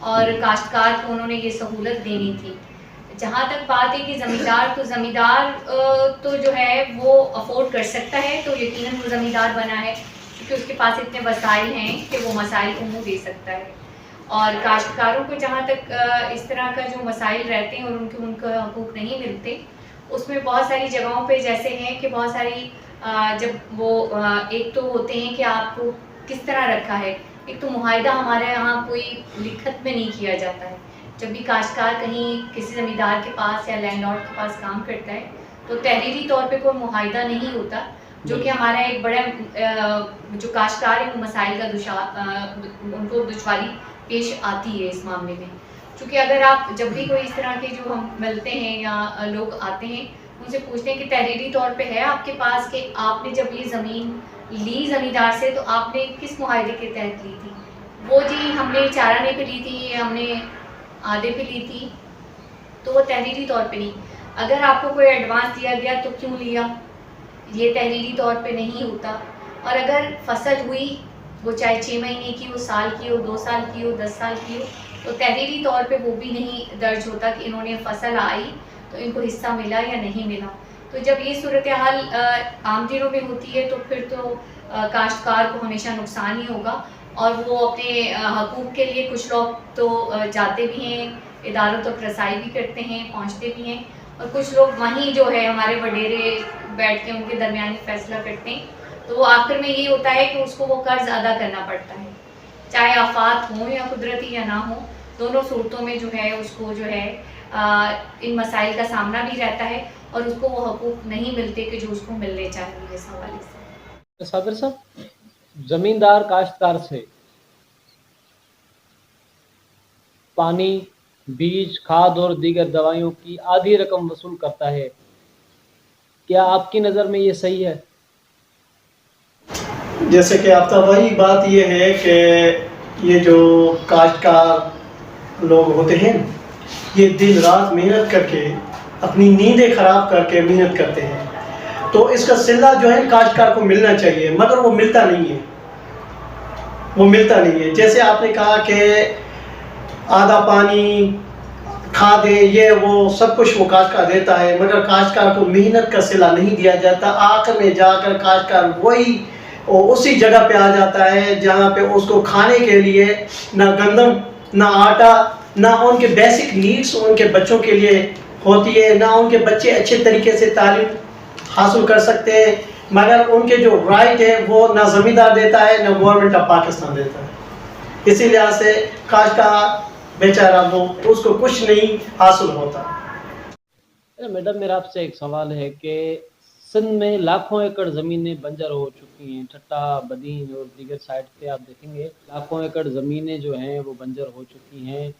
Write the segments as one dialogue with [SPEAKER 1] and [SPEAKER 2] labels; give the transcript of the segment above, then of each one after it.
[SPEAKER 1] اور کاشتکار کو انہوں نے یہ سہولت دینی تھی. جہاں تک بات ہے کہ زمیندار تو جو ہے وہ افورڈ کر سکتا ہے, تو یقیناً وہ زمیندار بنا ہے کیونکہ اس کے پاس اتنے وسائل ہیں کہ وہ مسائل کو منہ دے سکتا ہے. اور کاشتکاروں کو جہاں تک اس طرح کا جو مسائل رہتے ہیں اور ان کو حقوق نہیں ملتے, اس میں بہت ساری جگہوں پہ جیسے ہیں کہ بہت ساری جب وہ ایک تو ہوتے ہیں کہ آپ کو کس طرح رکھا ہے. ایک تو معاہدہ ہمارے یہاں کوئی لکھت میں نہیں کیا جاتا ہے. جب بھی کاشتکار کہیں کسی زمیندار کے پاس یا لینڈ لارڈ کے پاس کام کرتا ہے تو تحریری طور پہ کوئی معاہدہ نہیں ہوتا, جو کہ ہمارا ایک بڑا جو کاشتکار ہے وہ مسائل کا ان کو دشواری پیش آتی ہے اس معاملے میں. چونکہ اگر آپ جب بھی کوئی اس طرح کے جو ہم ملتے ہیں یا لوگ آتے ہیں ان سے پوچھتے ہیں کہ تحریری طور پہ ہے آپ کے پاس کہ آپ نے جب یہ زمین لی زمیندار سے تو آپ نے کس معاہدے کے تحت لی تھی, وہ جی ہم نے چارانے پہ لی تھی, ہم نے آدھے پہ لی تھی, تو وہ تحریری طور پہ نہیں. اگر آپ کو کوئی ایڈوانس دیا گیا تو کیوں لیا, یہ تحریری طور پہ نہیں ہوتا. اور اگر فصل ہوئی وہ چاہے 6 مہینے کی ہو, سال کی ہو, 2 سال کی ہو, 10 سال کی ہو, تو تحریری طور پہ وہ بھی نہیں درج ہوتا کہ انہوں نے فصل آئی تو ان کو حصہ ملا یا نہیں ملا. تو جب یہ صورتحال عام دنوں میں ہوتی ہے تو پھر تو کاشتکار کو ہمیشہ نقصان ہی ہوگا, اور وہ اپنے حقوق کے لیے کچھ لوگ تو جاتے بھی ہیں, اداروں تک رسائی بھی کرتے ہیں, پہنچتے بھی ہیں, اور کچھ لوگ وہیں جو ہے ہمارے وڈیرے بیٹھ کے ان کے درمیان فیصلہ کرتے ہیں. تو وہ آخر میں یہ ہوتا ہے کہ اس کو وہ قرض ادا کرنا پڑتا ہے, چاہے آفات ہوں یا قدرتی یا نہ ہوں, دونوں صورتوں میں جو ہے اس کو جو ہے ان مسائل کا سامنا بھی رہتا ہے, اور اس کو وہ حقوق نہیں ملتے کہ جو اس کو ملنے چاہیے. اس حوالے سے
[SPEAKER 2] صابر صاحب, زمیندار کاشتکار سے پانی, بیج, کھاد اور دیگر دوائیوں کی آدھی رقم وصول کرتا ہے, کیا آپ کی نظر میں یہ صحیح ہے؟
[SPEAKER 3] جیسے کہ آفتاب بھائی بات یہ ہے کہ یہ جو کاشتکار لوگ ہوتے ہیں یہ دن رات محنت کر کے اپنی نیندیں خراب کر کے محنت کرتے ہیں, تو اس کا صلہ جو ہے کاشتکار کو ملنا چاہیے, مگر وہ ملتا نہیں ہے. جیسے آپ نے کہا کہ آدھا پانی, کھادیں, یہ وہ سب کچھ وہ کاشتکار دیتا ہے, مگر کاشتکار کو محنت کا صلہ نہیں دیا جاتا. آخر میں جا کر کاشتکار وہی اسی جگہ پہ آ جاتا ہے جہاں پہ اس کو کھانے کے لیے نہ گندم, نہ آٹا, نہ ان کے بیسک نیڈس ان کے بچوں کے لیے ہوتی ہے, نہ ان کے بچے اچھے طریقے سے تعلیم حاصل کر سکتے ہیں, مگر ان کے جو رائٹ ہے وہ نہ زمیندار دیتا ہے نہ گورنمنٹ آف پاکستان دیتا ہے. اسی لحاظ سے کاشتکار بیچارہ وہ اس کو کچھ نہیں حاصل ہوتا.
[SPEAKER 2] میڈم میرا آپ سے ایک سوال ہے کہ سندھ میں لاکھوں ایکڑ زمینیں بنجر ہو چکی ہیں, ٹھٹا, بدین اور دیگر سائٹ پہ آپ دیکھیں گے لاکھوں ایکڑ زمینیں جو ہیں وہ بنجر ہو چکی ہیں,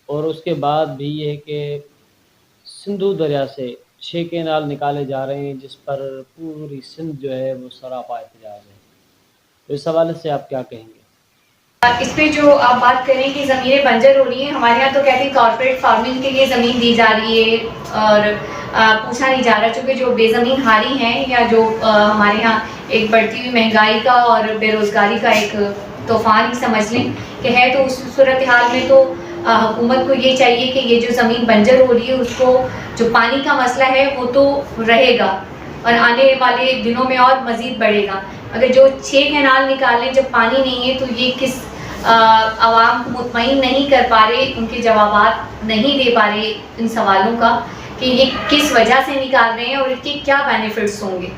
[SPEAKER 2] اور اس کے بعد بھی یہ ہے کہ سندھو دریا سے 6 کینال نکالے جا رہے ہیں جس پر پوری سندھ جو ہے وہ سراپا احتجاج ہے. تو اس حوالے سے آپ کیا کہیں گے؟
[SPEAKER 1] اس پہ جو آپ بات کریں کہ زمینیں بنجر ہو رہی ہیں, ہمارے یہاں تو کہتے ہیں کارپوریٹ فارمنگ کے لیے زمین دی جا رہی ہے اور پوچھا نہیں جا رہا, چونکہ جو بے زمین ہاری ہیں یا جو ہمارے یہاں ایک بڑھتی ہوئی مہنگائی کا اور بے روزگاری کا ایک طوفان ہی سمجھ لیں کہ ہے, تو اس صورتحال میں تو حکومت کو یہ چاہیے کہ یہ جو زمین بنجر ہو رہی ہے اس کو جو پانی کا مسئلہ ہے وہ تو رہے گا اور آنے والے دنوں میں اور مزید بڑھے گا. اگر جو 6 کینال نکالیں جب پانی نہیں ہے تو یہ کس عوام کو مطمئن نہیں کر پا رہے, ان کے جوابات نہیں دے پا رہے ان سوالوں کا کہ یہ کس وجہ سے نکال رہے ہیں اور اس کے کیا بینیفٹس ہوں گے,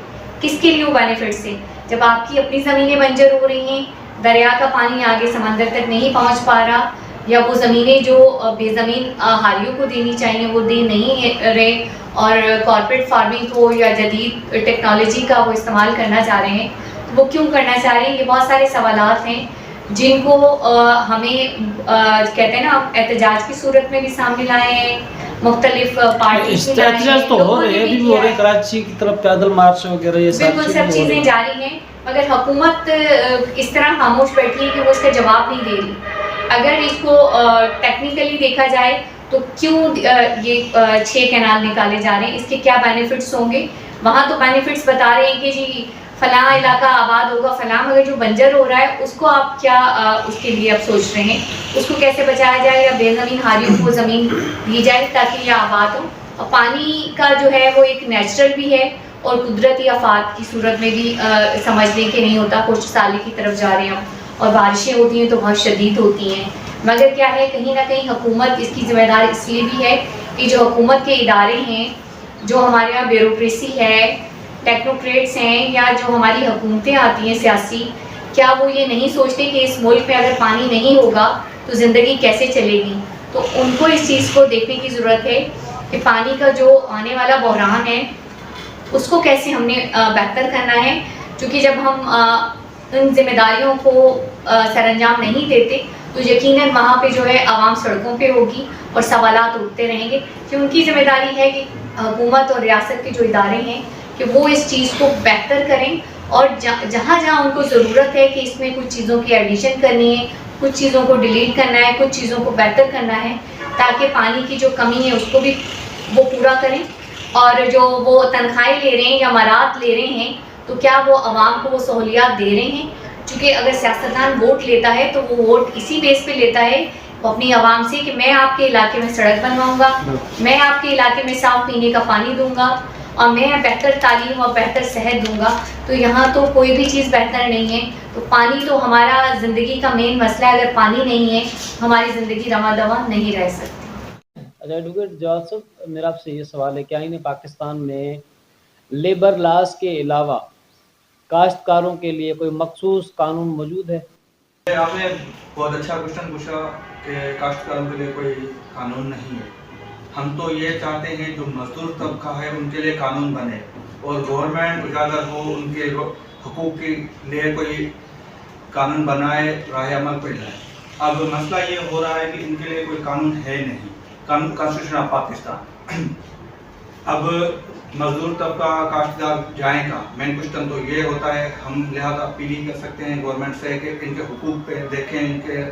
[SPEAKER 1] کس کے لیے وہ بینیفٹس ہیں. جب آپ کی اپنی زمینیں بنجر ہو رہی ہیں, دریا کا پانی آگے سمندر تک نہیں پہنچ پا رہا, یا وہ زمینیں جو بے زمین ہاریوں کو دینی چاہیے وہ دے نہیں رہے, اور کارپوریٹ فارمنگ کو یا جدید ٹیکنالوجی کا وہ استعمال کرنا چاہ رہے ہیں, وہ کیوں کرنا چاہ رہے ہیں. یہ بہت سارے سوالات ہیں جن کو ہمیں کہتے ہیں نا احتجاج کی صورت میں بھی سامنے لائے ہیں, مختلف پارٹیز
[SPEAKER 2] احتجاج تو ہو رہے ہیں, بھی ہو رہے کراچی کی طرف پیدل مارچ وغیرہ, یہ
[SPEAKER 1] بالکل سب چیزیں جاری ہیں, مگر حکومت اس طرح خاموش بیٹھی ہے کہ وہ اس کا جواب نہیں دے رہی. اگر اس کو ٹیکنیکلی دیکھا جائے تو کیوں یہ 6 کینال نکالے جا رہے ہیں, اس کے کیا بینیفٹس ہوں گے. وہاں تو بینیفٹس بتا رہے ہیں کہ جی فلاں علاقہ آباد ہوگا، فلاں مگر جو بنجر ہو رہا ہے اس کو آپ کیا اس کے لیے آپ سوچ رہے ہیں، اس کو کیسے بچایا جائے یا بے زمین ہاریوں کو زمین دی جائے تاکہ یہ آباد ہو. اور پانی کا جو ہے وہ ایک نیچرل بھی ہے اور قدرتی آفات کی صورت میں بھی سمجھنے کے نہیں ہوتا. خشک سالی کی طرف جا رہے ہیں ہم اور بارشیں ہوتی ہیں تو بہت شدید ہوتی ہیں، مگر کیا ہے کہیں نہ کہیں حکومت اس کی ذمہ دار اس لیے بھی ہے کہ جو حکومت کے ادارے ہیں، جو ہمارے یہاں بیوروکریسی ہے، ٹیکنوکریٹس ہیں یا جو ہماری حکومتیں آتی ہیں سیاسی، کیا وہ یہ نہیں سوچتے کہ اس ملک میں اگر پانی نہیں ہوگا تو زندگی کیسے چلے گی. تو ان کو اس چیز کو دیکھنے کی ضرورت ہے کہ پانی کا جو آنے والا بحران ہے اس کو کیسے ہم نے بہتر کرنا ہے. کیونکہ جب ہم ان ذمہ داریوں کو سر انجام نہیں دیتے تو یقیناً وہاں پہ جو ہے عوام سڑکوں پہ ہوگی اور سوالات اٹھتے رہیں گے کہ ان کی ذمہ داری ہے کہ حکومت اور ریاست کے جو ادارے ہیں کہ وہ اس چیز کو بہتر کریں اور جہاں جہاں ان کو ضرورت ہے کہ اس میں کچھ چیزوں کی ایڈیشن کرنی ہے، کچھ چیزوں کو ڈیلیٹ کرنا ہے، کچھ چیزوں کو بہتر کرنا ہے تاکہ پانی کی جو کمی ہے اس کو بھی وہ پورا کریں. اور جو وہ تنخواہیں لے رہے ہیں یا مراد لے رہے ہیں تو کیا وہ عوام کو وہ سہولیات دے رہے ہیں. چونکہ اگر سیاستدان ووٹ لیتا ہے تو وہ ووٹ اسی بیس پہ لیتا ہے اپنی عوام سے کہ میں آپ کے علاقے میں سڑک بنواؤں گا، میں آپ کے علاقے میں صاف پینے کا پانی دوں گا اور میں بہتر تعلیم اور بہتر صحت دوں گا. تو یہاں تو کوئی بھی چیز بہتر نہیں ہے. تو پانی تو ہمارا زندگی کا مین مسئلہ ہے. اگر پانی نہیں ہے ہماری زندگی رواں دواں نہیں رہ سکتی.
[SPEAKER 2] اچھا ایڈوکیٹ جواد صاحب، میرا آپ سے یہ سوال ہے کہ آئین پاکستان میں لیبر لاز کے علاوہ کاشتکاروں کے لیے کوئی مخصوص قانون موجود ہے؟
[SPEAKER 4] آپ نے بہت اچھا کوشچن پوچھا کہ کاشتکاروں کے لیے کوئی قانون نہیں ہے. ہم تو یہ چاہتے ہیں جو مزدور طبقہ ہے ان کے لیے قانون بنے اور گورنمنٹ اجازت ہو ان کے حقوق کے لیے کوئی قانون بنائے، راہ عمل پہ لائے. اب مسئلہ یہ ہو رہا ہے کہ ان کے لیے کوئی قانون ہے نہیں. کانسٹیٹیوشن آف پاکستان، اب مزدور طبقہ کاشتکار جائیں گا، مین کوشچن تو یہ ہوتا ہے. ہم لہذا اپیل کر سکتے ہیں گورنمنٹ سے کہ ان کے حقوق پہ دیکھیں، ان کے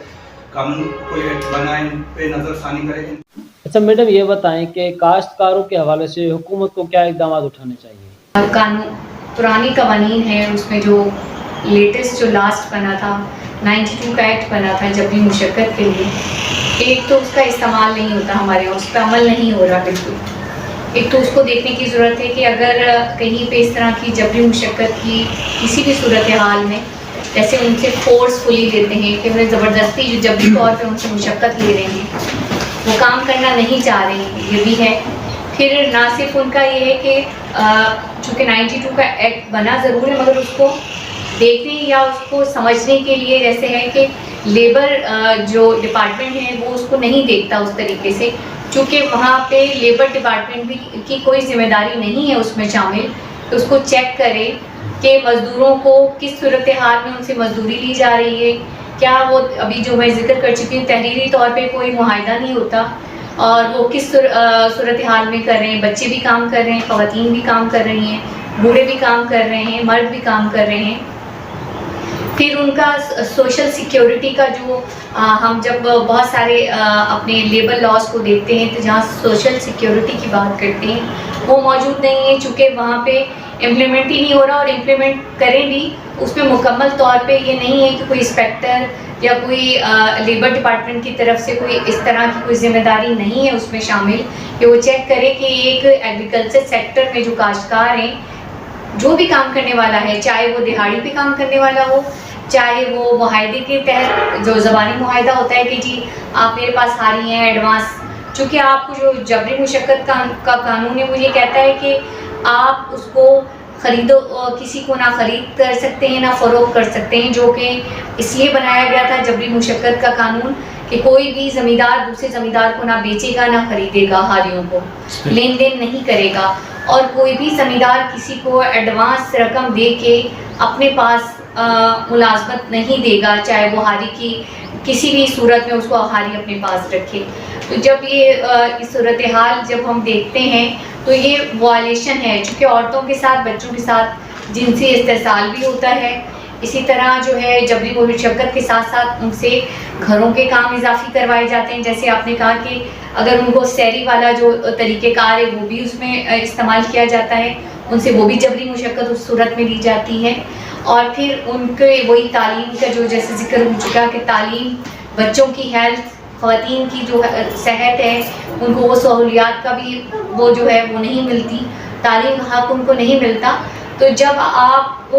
[SPEAKER 4] قانون کوئی ایکٹ بنائیں، ان پہ نظر ثانی کریں.
[SPEAKER 2] اچھا میڈم یہ بتائیں کہ کاشتکاروں کے حوالے سے حکومت کو کیا اقدامات اٹھانے چاہیے؟
[SPEAKER 1] قانون پرانی قوانین ہیں، اس میں جو لیٹسٹ جو لاسٹ بنا تھا 92 کا ایکٹ بنا تھا جبری مشقت کے لیے، ایک تو اس کا استعمال نہیں ہوتا ہمارے یہاں، اس پہ عمل نہیں ہو رہا بالکل. ایک تو اس کو دیکھنے کی ضرورت ہے کہ اگر کہیں پہ اس طرح کی جبری مشقت کی کسی بھی صورتحال میں، جیسے ان سے فورسفلی لیتے ہیں کہ انہیں زبردستی جو جبری طور پہ ان سے مشقت لے رہے ہیں، وہ کام کرنا نہیں چاہ رہے ہیں، یہ بھی ہے. پھر نہ صرف ان کا یہ ہے کہ چونکہ 92 کا ایکٹ بنا ضرور ہے مگر اس کو دیکھنے یا اس کو سمجھنے کے لیے جیسے ہے کہ لیبر جو ڈپارٹمنٹ ہے وہ اس کو نہیں دیکھتا اس طریقے سے، چونکہ وہاں پہ لیبر ڈپارٹمنٹ بھی کی کوئی ذمہ داری نہیں ہے اس میں شامل کہ اس کو چیک کرے کہ مزدوروں کو کس صورتحال میں ان سے مزدوری لی جا رہی ہے. کیا وہ ابھی جو میں ذکر کر چکی ہوں تحریری طور پہ کوئی معاہدہ نہیں ہوتا اور وہ کس صورتحال میں کر رہے ہیں. بچے بھی کام کر رہے ہیں، خواتین بھی کام کر رہی ہیں، بوڑھے بھی کام کر رہے ہیں، مرد بھی کام کر رہے ہیں. پھر ان کا سوشل سیکیورٹی کا جو ہم جب بہت سارے اپنے لیبر لاز کو دیکھتے ہیں تو جہاں سوشل سیکیورٹی کی بات کرتے ہیں وہ موجود نہیں ہے، چونکہ وہاں پہ امپلیمنٹ ہی نہیں ہو رہا، اور امپلیمنٹ کریں بھی اس میں مکمل طور پہ یہ نہیں ہے کہ کوئی انسپیکٹر یا کوئی لیبر ڈپارٹمنٹ کی طرف سے کوئی اس طرح کی کوئی ذمہ داری نہیں ہے اس میں شامل کہ وہ چیک کرے کہ ایک ایگریکلچر سیکٹر میں جو کاشتکار ہیں، جو بھی کام کرنے والا ہے، چاہے وہ دہاڑی پہ کام کرنے والا ہو، چاہے وہ معاہدے کے تحت جو زبانی معاہدہ ہوتا ہے کہ جی آپ میرے پاس آ رہی ہیں ایڈوانس، چونکہ آپ کو جو جبری مشقت کا قانون ہے وہ یہ کہتا ہے کہ آپ اس کو کسی کو نہ خرید کر سکتے ہیں نہ فروخت کر سکتے ہیں، جو کہ اس لیے بنایا گیا تھا جبری مشقت کا قانون کہ کوئی بھی زمیندار دوسرے زمیندار کو نہ بیچے گا نہ خریدے گا، ہاریوں کو لین دین نہیں کرے گا، اور کوئی بھی زمیندار کسی کو ایڈوانس رقم دے کے اپنے پاس ملازمت نہیں دے گا، چاہے وہ ہاری کی کسی بھی صورت میں اس کو ہاری اپنے پاس رکھے. تو جب یہ صورتحال جب ہم دیکھتے ہیں تو یہ وائلیشن ہے، چونکہ عورتوں کے ساتھ بچوں کے ساتھ جنسی استحصال بھی ہوتا ہے. اسی طرح جو ہے جبری مشقت کے ساتھ ساتھ ان سے گھروں کے کام اضافی کروائے جاتے ہیں. جیسے آپ نے کہا کہ اگر ان کو سیری والا جو طریقہ کار ہے وہ بھی اس میں استعمال کیا جاتا ہے، ان سے وہ بھی جبری مشقت اس صورت میں لی جاتی ہے. اور پھر ان کے وہی تعلیم کا جو جیسے ذکر ہو چکا کہ تعلیم، بچوں کی ہیلتھ، خواتین کی جو صحت ہے ان کو وہ سہولیات کا بھی وہ جو ہے وہ نہیں ملتی، تعلیم کا حق ان کو نہیں ملتا. تو جب آپ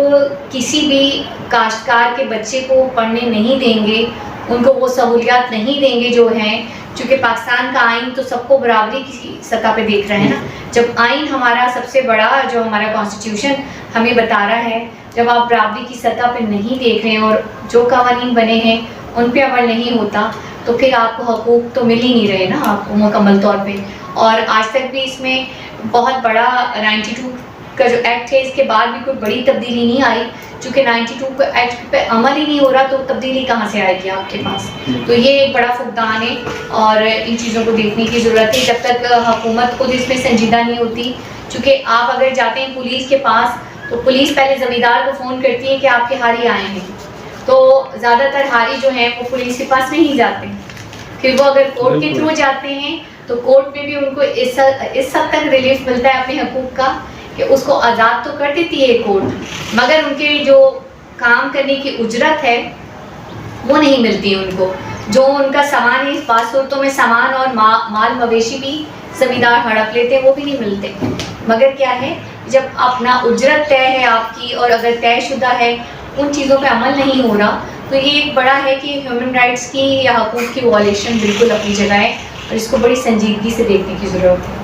[SPEAKER 1] کسی بھی کاشتکار کے بچے کو پڑھنے نہیں دیں گے، ان کو وہ سہولیات نہیں دیں گے جو ہیں، چونکہ پاکستان کا آئین تو سب کو برابری کی سطح پہ دیکھ رہے ہیں نا. جب آئین ہمارا سب سے بڑا جو ہمارا کانسٹیٹیوشن ہمیں بتا رہا ہے، جب آپ برابری کی سطح پہ نہیں دیکھ رہے ہیں اور جو قوانین بنے ہیں ان پہ عمل نہیں ہوتا، تو پھر آپ کو حقوق تو مل ہی نہیں رہے نا آپ کو مکمل طور پہ. اور آج تک بھی اس میں بہت بڑا 92 کا جو ایکٹ ہے اس کے بعد بھی کوئی بڑی تبدیلی نہیں آئی، چونکہ 92 کا ایکٹ پہ عمل ہی نہیں ہو رہا تو تبدیلی کہاں سے آئے گی آپ کے پاس. تو یہ ایک بڑا فقدان ہے اور ان چیزوں کو دیکھنے کی ضرورت ہے جب تک حکومت خود اس میں سنجیدہ نہیں ہوتی. چونکہ آپ اگر جاتے ہیں پولیس کے پاس تو پولیس پہلے زمیندار کو فون کرتی ہے کہ آپ کے ہاری آئے ہیں، تو زیادہ تر ہاری جو ہیں وہ پولیس کے پاس نہیں جاتے. پھر وہ اگر کورٹ کے تھرو جاتے ہیں تو کورٹ میں بھی ان کو اس حد تک ریلیف ملتا ہے اپنے حقوق کا کہ اس کو آزاد تو کر دیتی ہے کورٹ، مگر ان کے جو کام کرنے کی اجرت ہے وہ نہیں ملتی ان کو. جو ان کا سامان ہے، بعض صورتوں میں سامان اور مال مویشی بھی زمیندار ہڑپ لیتے ہیں، وہ بھی نہیں ملتے. مگر کیا ہے، جب اپنا اجرت طے ہے آپ کی اور اگر طے شدہ ہے ان چیزوں پہ عمل نہیں ہو رہا، تو یہ ایک بڑا ہے کہ ہیومن رائٹس کی یا حقوق کی وائلیشن بالکل اپنی جگہ ہے اور اس کو بڑی سنجیدگی سے دیکھنے کی ضرورت ہے.